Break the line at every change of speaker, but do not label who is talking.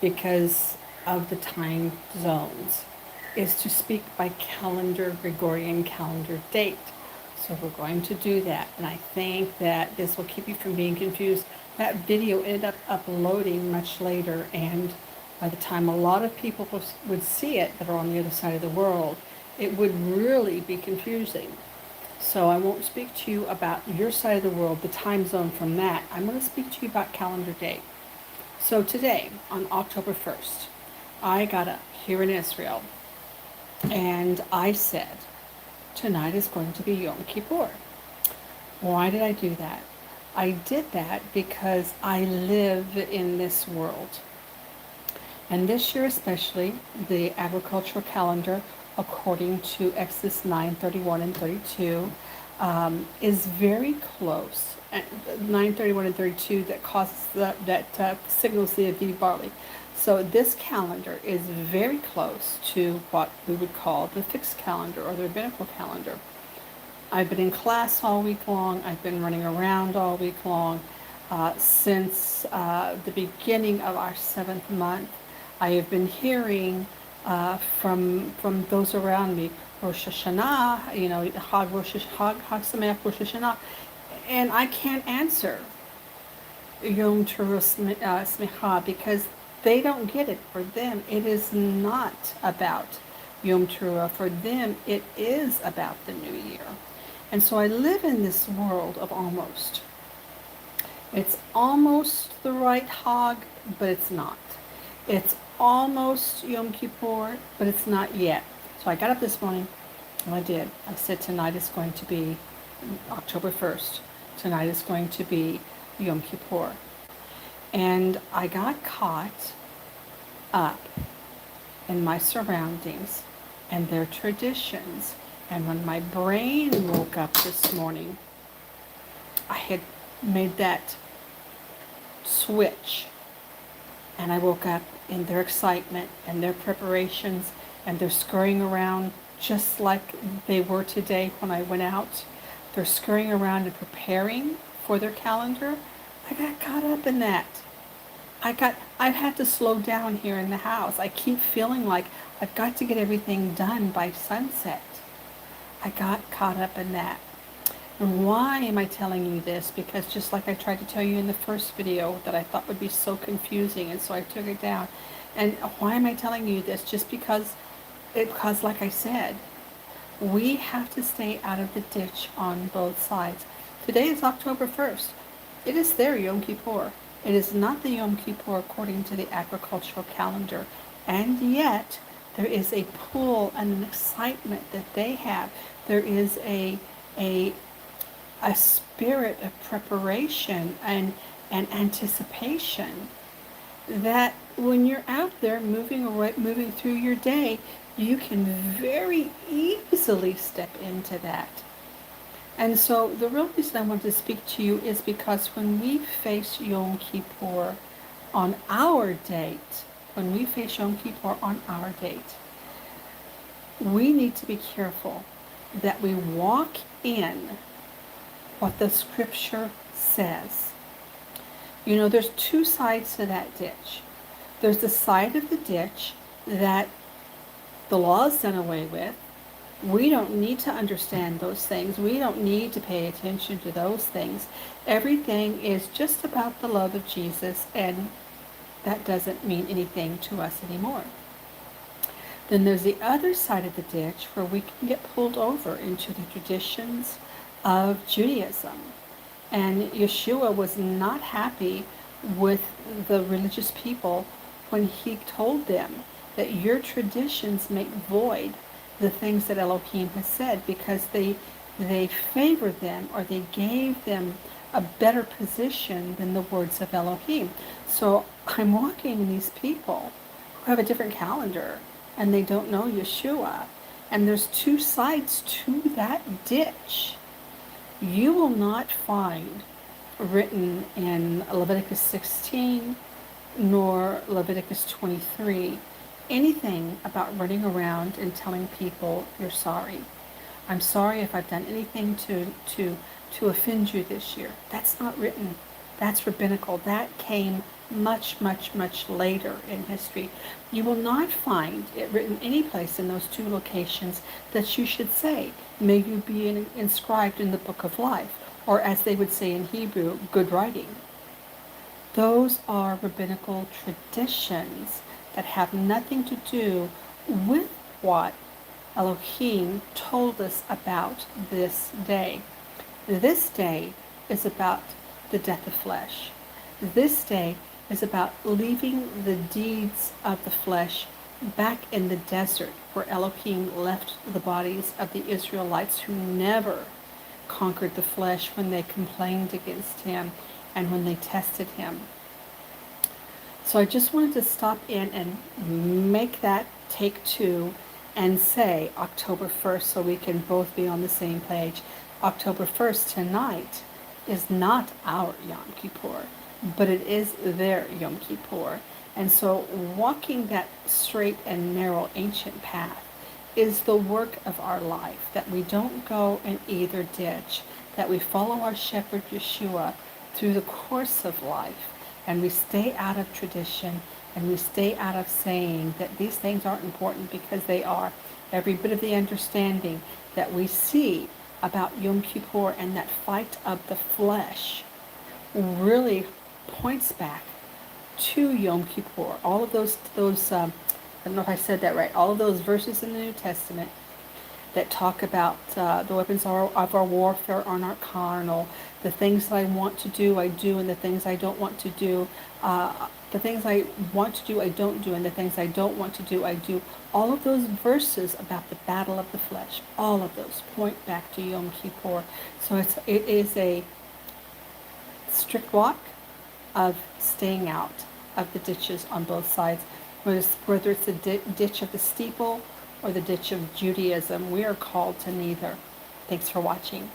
because of the time zones, is to speak by calendar, Gregorian calendar date. So we're going to do that. And I think that this will keep you from being confused. That video ended up uploading much later, and by the time a lot of people would see it that are on the other side of the world, it would really be confusing. So I won't speak to you about your side of the world, the time zone from that. I'm going to speak to you about calendar date. So today, on October 1st, I got up here in Israel and I said, tonight is going to be Yom Kippur. Why did I do that? I did that because I live in this world. And this year especially, the agricultural calendar, according to Exodus 9:31 and 32, is very close. 9:31 and 32 that causes that signals the Aviv barley. So this calendar is very close to what we would call the fixed calendar or the rabbinical calendar. I've been in class all week long. I've been running around all week long since the beginning of our 7th month. I have been hearing from those around me, Rosh Hashanah, Hag Sameach Rosh Hashanah, and I can't answer Yom Teruah Smicha because they don't get it. For them, it is not about Yom Teruah. For them, it is about the new year. And so I live in this world of almost. It's almost the right Hag, but it's not. It's almost Yom Kippur, but it's not yet. So I got up this morning, and I did. I said tonight is going to be October 1st. Tonight is going to be Yom Kippur. And I got caught up in my surroundings and their traditions. And when my brain woke up this morning, I had made that switch. And I woke up in their excitement and their preparations, and they're scurrying around just like they were today when I went out. They're scurrying around and preparing for their calendar. I got caught up in that. I've had to slow down here in the house. I keep feeling like I've got to get everything done by sunset. I got caught up in that. And why am I telling you this? Because just like I tried to tell you in the first video that I thought would be so confusing, and so I took it down. And why am I telling you this? Just because like I said, we have to stay out of the ditch on both sides. Today is October 1st. It is their Yom Kippur. It is not the Yom Kippur according to the agricultural calendar. And yet, there is a pull and an excitement that they have. There is a spirit of preparation and anticipation that when you're out there moving through your day, you can very easily step into that. And so the real reason I want to speak to you is because when we face Yom Kippur on our date, we need to be careful that we walk in what the scripture says. You know, there's two sides to that ditch. There's the side of the ditch that the law is done away with. We don't need to understand those things. We don't need to pay attention to those things. Everything is just about the love of Jesus, and that doesn't mean anything to us anymore. Then there's the other side of the ditch where we can get pulled over into the traditions of Judaism. And Yeshua was not happy with the religious people when he told them that your traditions make void the things that Elohim has said, because they favored them, or they gave them a better position than the words of Elohim. So I'm walking these people who have a different calendar and they don't know Yeshua. And there's two sides to that ditch. You will not find written in Leviticus 16 nor Leviticus 23 anything about running around and telling people you're sorry. I'm sorry if I've done anything to offend you this year. That's not written. That's rabbinical. That came much, much, much later in history. You will not find it written any place in those two locations that you should say, may you be inscribed in the book of life, or as they would say in Hebrew, good writing. Those are rabbinical traditions that have nothing to do with what Elohim told us about this day. This day is about the death of flesh. This day is about leaving the deeds of the flesh back in the desert where Elohim left the bodies of the Israelites who never conquered the flesh when they complained against him and when they tested him. So I just wanted to stop in and make that take two and say October 1st so we can both be on the same page. October 1st tonight is not our Yom Kippur, but it is their Yom Kippur. And so walking that straight and narrow ancient path is the work of our life, that we don't go in either ditch, that we follow our shepherd Yeshua through the course of life, and we stay out of tradition, and we stay out of saying that these things aren't important, because they are. Every bit of the understanding that we see about Yom Kippur and that fight of the flesh really points back to Yom Kippur. All of those I don't know if I said that right, all of those verses in the New Testament that talk about the weapons of our warfare are not carnal. The things that I want to do, I do, and the things I don't want to do, the things I want to do, I don't do, and the things I don't want to do, I do. All of those verses about the battle of the flesh, all of those point back to Yom Kippur. So it is a strict walk of staying out of the ditches on both sides, whether it's the ditch of the steeple or the ditch of Judaism. We are called to neither. Thanks for watching.